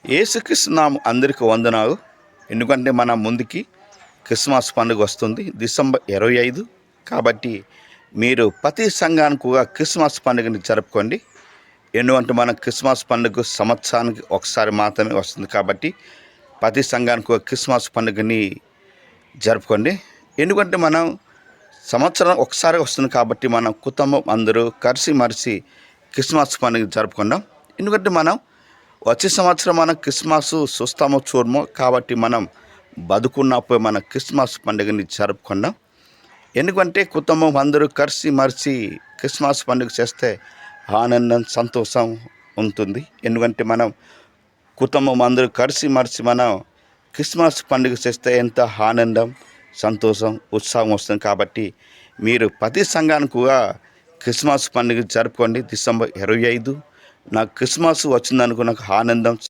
యేసుక్రీస్తు నామం అందరికీ వందనాలు. ఎందుకంటే మన ముందుకి క్రిస్మస్ పండుగ వస్తుంది డిసెంబర్ 25. కాబట్టి మీరు ప్రతి సంఘానికి కూడా క్రిస్మస్ పండుగని జరుపుకోండి. ఎందుకంటే మన క్రిస్మస్ పండుగ సంవత్సరానికి ఒకసారి మాత్రమే వస్తుంది. కాబట్టి ప్రతి సంఘానికి కూడా క్రిస్మస్ పండుగని జరుపుకోండి. ఎందుకంటే మనం సంవత్సరం ఒకసారి వస్తుంది కాబట్టి మనం కుటుంబం అందరూ కలిసి క్రిస్మస్ పండుగ జరుపుకుందాం. ఎందుకంటే మనం వచ్చే సంవత్సరం మనం క్రిస్మస్ చూస్తామో చూడమో, కాబట్టి మనం బతుకున్నప్పుడు మన క్రిస్మస్ పండుగని జరుపుకుందాం. ఎందుకంటే కుటుంబం అందరూ కలిసి క్రిస్మస్ పండుగ చేస్తే ఆనందం సంతోషం ఉంటుంది. ఎందుకంటే మనం కుటుంబం అందరూ కలిసి మనం క్రిస్మస్ పండుగ చేస్తే ఎంత ఆనందం సంతోషం ఉత్సాహం వస్తుంది. కాబట్టి మీరు ప్రతి సంఘానికి కూడా క్రిస్మస్ పండుగ జరుపుకోండి. డిసెంబర్ 25 నాకు క్రిస్మస్ వచ్చిందనుకో నాకు ఆనందం